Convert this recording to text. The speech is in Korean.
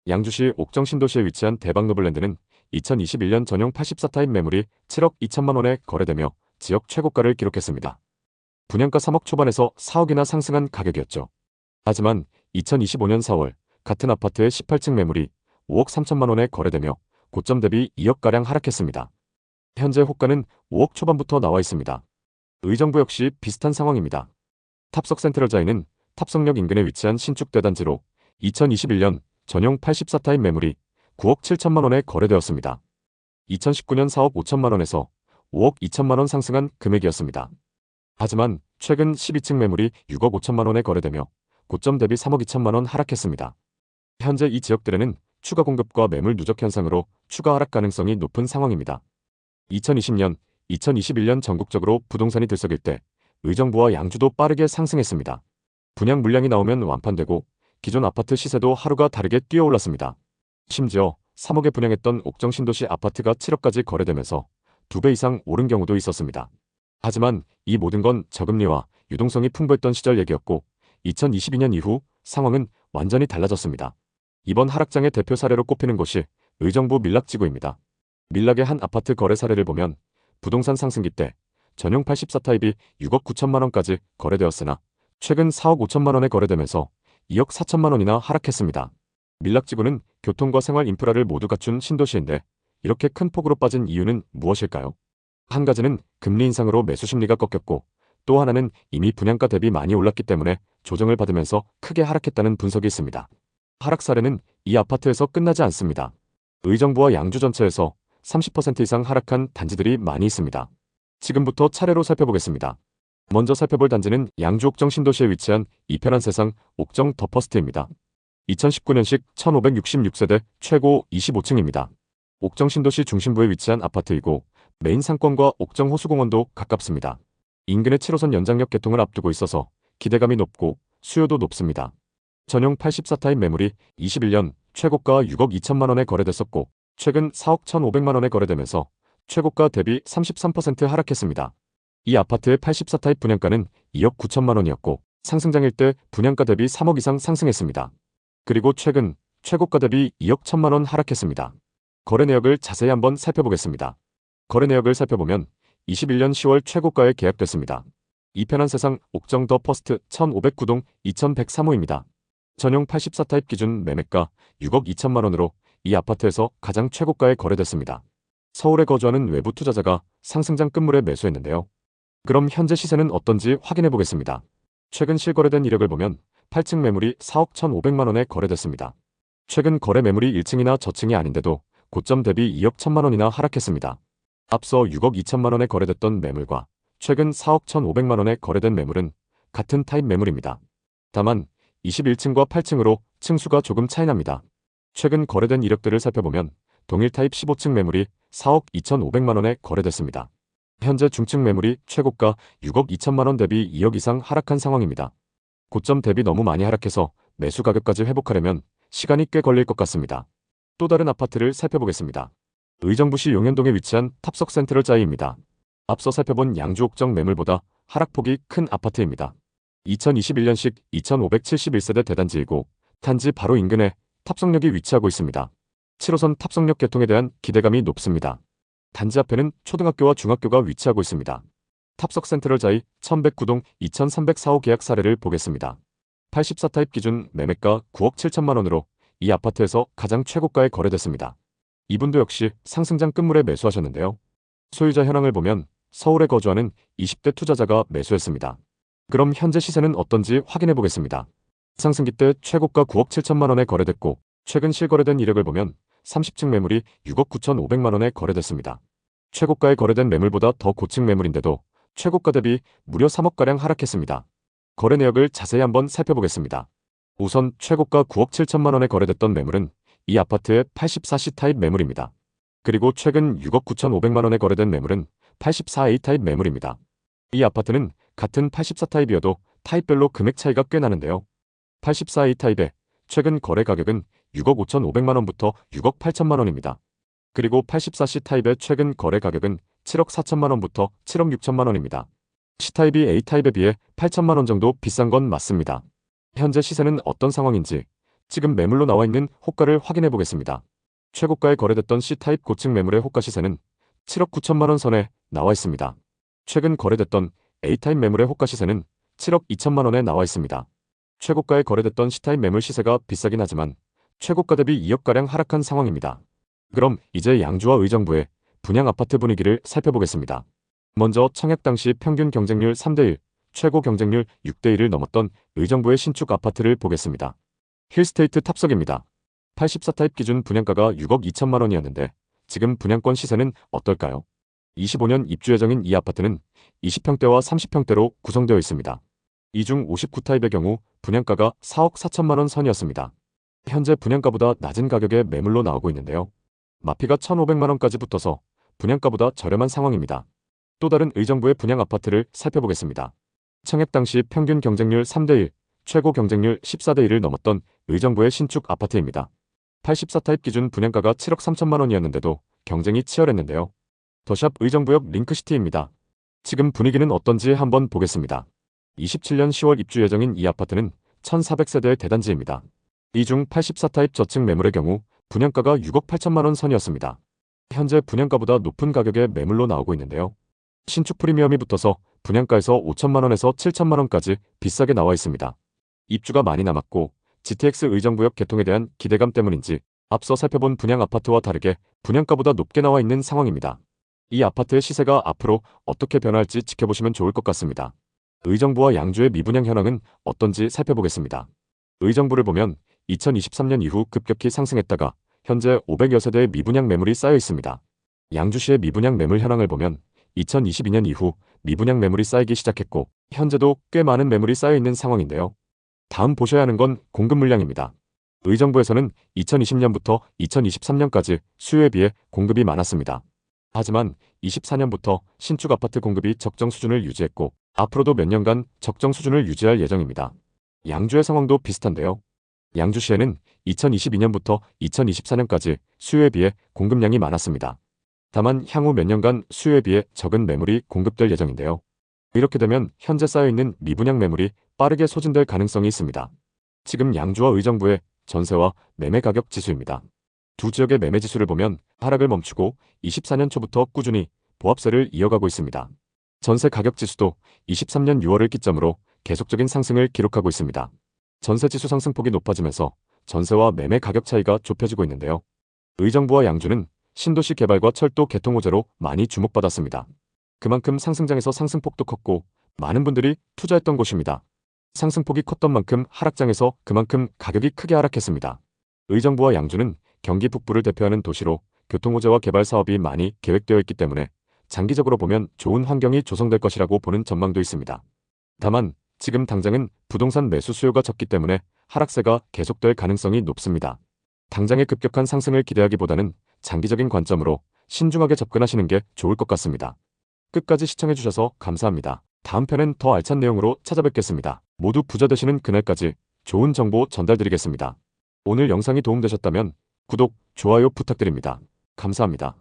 양주시 옥정 신도시에 위치한 대박 노블랜드는 2021년 전용 84타입 매물이 7억 2천만 원에 거래되며 지역 최고가를 기록했습니다. 분양가 3억 초반에서 4억이나 상승한 가격이었죠. 하지만 2025년 4월 같은 아파트의 18층 매물이 5억 3천만 원에 거래되며 고점 대비 2억가량 하락했습니다. 현재 호가는 5억 초반부터 나와 있습니다. 의정부 역시 비슷한 상황입니다. 탑석 센트럴자이는 탑석역 인근에 위치한 신축 대단지로 2021년 전용 84타입 매물이 9억 7천만 원에 거래되었습니다. 2019년 4억 5천만 원에서 5억 2천만 원 상승한 금액이었습니다. 하지만 최근 12층 매물이 6억 5천만 원에 거래되며 고점 대비 3억 2천만 원 하락했습니다. 현재 이 지역들에는 추가 공급과 매물 누적 현상으로 추가 하락 가능성이 높은 상황입니다. 2020년, 2021년 전국적으로 부동산이 들썩일 때 의정부와 양주도 빠르게 상승했습니다. 분양 물량이 나오면 완판되고 기존 아파트 시세도 하루가 다르게 뛰어올랐습니다. 심지어 3억에 분양했던 옥정 신도시 아파트가 7억까지 거래되면서 2배 이상 오른 경우도 있었습니다. 하지만 이 모든 건 저금리와 유동성이 풍부했던 시절 얘기였고 2022년 이후 상황은 완전히 달라졌습니다. 이번 하락장의 대표 사례로 꼽히는 곳이 의정부 밀락지구입니다. 밀락의 한 아파트 거래 사례를 보면 부동산 상승기 때 전용 84타입이 6억 9천만 원까지 거래되었으나 최근 4억 5천만 원에 거래되면서 2억 4천만 원이나 하락했습니다. 밀락지구는 교통과 생활 인프라를 모두 갖춘 신도시인데 이렇게 큰 폭으로 빠진 이유는 무엇일까요? 한 가지는 금리 인상으로 매수 심리가 꺾였고 또 하나는 이미 분양가 대비 많이 올랐기 때문에 조정을 받으면서 크게 하락했다는 분석이 있습니다. 하락 사례는 이 아파트에서 끝나지 않습니다. 의정부와 양주 전체에서 30% 이상 하락한 단지들이 많이 있습니다. 지금부터 차례로 살펴보겠습니다. 먼저 살펴볼 단지는 양주 옥정 신도시에 위치한 이편한 세상 옥정 더 퍼스트입니다. 2019년식 1566세대 최고 25층입니다. 옥정 신도시 중심부에 위치한 아파트이고 메인 상권과 옥정 호수공원도 가깝습니다. 인근의 7호선 연장역 개통을 앞두고 있어서 기대감이 높고 수요도 높습니다. 전용 84타입 매물이 21년 최고가 6억 2천만 원에 거래됐었고 최근 4억 1,500만 원에 거래되면서 최고가 대비 33% 하락했습니다. 이 아파트의 84타입 분양가는 2억 9천만 원이었고 상승장일 때 분양가 대비 3억 이상 상승했습니다. 그리고 최근 최고가 대비 2억 1천만 원 하락했습니다. 거래 내역을 자세히 한번 살펴보겠습니다. 거래 내역을 살펴보면 21년 10월 최고가에 계약됐습니다. 이편한 세상 옥정 더 퍼스트 1509동 2103호입니다. 전용 84타입 기준 매매가 6억 2천만 원으로 이 아파트에서 가장 최고가에 거래됐습니다. 서울에 거주하는 외부 투자자가 상승장 끝물에 매수했는데요. 그럼 현재 시세는 어떤지 확인해 보겠습니다. 최근 실거래된 이력을 보면 8층 매물이 4억 1,500만 원에 거래됐습니다. 최근 거래 매물이 1층이나 저층이 아닌데도 고점 대비 2억 1천만 원이나 하락했습니다. 앞서 6억 2천만 원에 거래됐던 매물과 최근 4억 1,500만 원에 거래된 매물은 같은 타입 매물입니다. 다만 21층과 8층으로 층수가 조금 차이납니다. 최근 거래된 이력들을 살펴보면 동일 타입 15층 매물이 4억 2,500만 원에 거래됐습니다. 현재 중층 매물이 최고가 6억 2천만 원 대비 2억 이상 하락한 상황입니다. 고점 대비 너무 많이 하락해서 매수 가격까지 회복하려면 시간이 꽤 걸릴 것 같습니다. 또 다른 아파트를 살펴보겠습니다. 의정부시 용현동에 위치한 탑석 센트럴 자이입니다. 앞서 살펴본 양주 옥정 매물보다 하락폭이 큰 아파트입니다. 2021년식 2571세대 대단지이고 단지 바로 인근에 탑석역이 위치하고 있습니다. 7호선 탑석역 개통에 대한 기대감이 높습니다. 단지 앞에는 초등학교와 중학교가 위치하고 있습니다. 탑석 센트럴 자이 1109동 2304호 계약 사례를 보겠습니다. 84타입 기준 매매가 9억 7천만 원으로 이 아파트에서 가장 최고가에 거래됐습니다. 이분도 역시 상승장 끝물에 매수하셨는데요. 소유자 현황을 보면 서울에 거주하는 20대 투자자가 매수했습니다. 그럼 현재 시세는 어떤지 확인해 보겠습니다. 상승기 때 최고가 9억 7천만 원에 거래됐고 최근 실거래된 이력을 보면 30층 매물이 6억 9,500만 원에 거래됐습니다. 최고가에 거래된 매물보다 더 고층 매물인데도 최고가 대비 무려 3억가량 하락했습니다. 거래 내역을 자세히 한번 살펴보겠습니다. 우선 최고가 9억 7천만 원에 거래됐던 매물은 이 아파트의 84C 타입 매물입니다. 그리고 최근 6억 9,500만 원에 거래된 매물은 84A 타입 매물입니다. 이 아파트는 같은 84타입이어도 타입별로 금액 차이가 꽤 나는데요. 84A 타입의 최근 거래 가격은 6억 5,500만 원부터 6억 8천만 원입니다. 그리고 84C 타입의 최근 거래 가격은 7억 4천만 원부터 7억 6천만 원입니다. C타입이 A타입에 비해 8천만 원 정도 비싼 건 맞습니다. 현재 시세는 어떤 상황인지 지금 매물로 나와 있는 호가를 확인해 보겠습니다. 최고가에 거래됐던 C타입 고층 매물의 호가 시세는 7억 9천만 원 선에 나와 있습니다. 최근 거래됐던 A타입 매물의 호가 시세는 7억 2천만 원에 나와 있습니다. 최고가에 거래됐던 C타입 매물 시세가 비싸긴 하지만 최고가 대비 2억가량 하락한 상황입니다. 그럼 이제 양주와 의정부의 분양 아파트 분위기를 살펴보겠습니다. 먼저 청약 당시 평균 경쟁률 3대1, 최고 경쟁률 6대1을 넘었던 의정부의 신축 아파트를 보겠습니다. 힐스테이트 탑석입니다. 84타입 기준 분양가가 6억 2천만 원이었는데 지금 분양권 시세는 어떨까요? 25년 입주 예정인 이 아파트는 20평대와 30평대로 구성되어 있습니다. 이 중 59타입의 경우 분양가가 4억 4천만 원 선이었습니다. 현재 분양가보다 낮은 가격에 매물로 나오고 있는데요. 마피가 1,500만 원까지 붙어서 분양가보다 저렴한 상황입니다. 또 다른 의정부의 분양 아파트를 살펴보겠습니다. 청약 당시 평균 경쟁률 3대1, 최고 경쟁률 14대1을 넘었던 의정부의 신축 아파트입니다. 84타입 기준 분양가가 7억 3천만 원이었는데도 경쟁이 치열했는데요. 더샵 의정부역 링크시티입니다. 지금 분위기는 어떤지 한번 보겠습니다. 27년 10월 입주 예정인 이 아파트는 1,400세대의 대단지입니다. 이 중 84타입 저층 매물의 경우 분양가가 6억 8천만 원 선이었습니다. 현재 분양가보다 높은 가격에 매물로 나오고 있는데요. 신축 프리미엄이 붙어서 분양가에서 5천만 원에서 7천만 원까지 비싸게 나와 있습니다. 입주가 많이 남았고 GTX 의정부역 개통에 대한 기대감 때문인지 앞서 살펴본 분양 아파트와 다르게 분양가보다 높게 나와 있는 상황입니다. 이 아파트의 시세가 앞으로 어떻게 변할지 지켜보시면 좋을 것 같습니다. 의정부와 양주의 미분양 현황은 어떤지 살펴보겠습니다. 의정부를 보면 2023년 이후 급격히 상승했다가 현재 500여 세대의 미분양 매물이 쌓여 있습니다. 양주시의 미분양 매물 현황을 보면 2022년 이후 미분양 매물이 쌓이기 시작했고 현재도 꽤 많은 매물이 쌓여 있는 상황인데요. 다음 보셔야 하는 건 공급 물량입니다. 의정부에서는 2020년부터 2023년까지 수요에 비해 공급이 많았습니다. 하지만 24년부터 신축 아파트 공급이 적정 수준을 유지했고 앞으로도 몇 년간 적정 수준을 유지할 예정입니다. 양주의 상황도 비슷한데요. 양주시에는 2022년부터 2024년까지 수요에 비해 공급량이 많았습니다. 다만 향후 몇 년간 수요에 비해 적은 매물이 공급될 예정인데요. 이렇게 되면 현재 쌓여있는 미분양 매물이 빠르게 소진될 가능성이 있습니다. 지금 양주와 의정부의 전세와 매매 가격 지수입니다. 두 지역의 매매 지수를 보면 하락을 멈추고 24년 초부터 꾸준히 보합세를 이어가고 있습니다. 전세 가격 지수도 23년 6월을 기점으로 계속적인 상승을 기록하고 있습니다. 전세 지수 상승폭이 높아지면서 전세와 매매 가격 차이가 좁혀지고 있는데요. 의정부와 양주는 신도시 개발과 철도 개통 호재로 많이 주목받았습니다. 그만큼 상승장에서 상승폭도 컸고 많은 분들이 투자했던 곳입니다. 상승폭이 컸던 만큼 하락장에서 그만큼 가격이 크게 하락했습니다. 의정부와 양주는 경기 북부를 대표하는 도시로 교통호재와 개발 사업이 많이 계획되어 있기 때문에 장기적으로 보면 좋은 환경이 조성될 것이라고 보는 전망도 있습니다. 다만 지금 당장은 부동산 매수 수요가 적기 때문에 하락세가 계속될 가능성이 높습니다. 당장의 급격한 상승을 기대하기보다는 장기적인 관점으로 신중하게 접근하시는 게 좋을 것 같습니다. 끝까지 시청해주셔서 감사합니다. 다음 편엔 더 알찬 내용으로 찾아뵙겠습니다. 모두 부자 되시는 그날까지 좋은 정보 전달드리겠습니다. 오늘 영상이 도움되셨다면 구독, 좋아요 부탁드립니다. 감사합니다.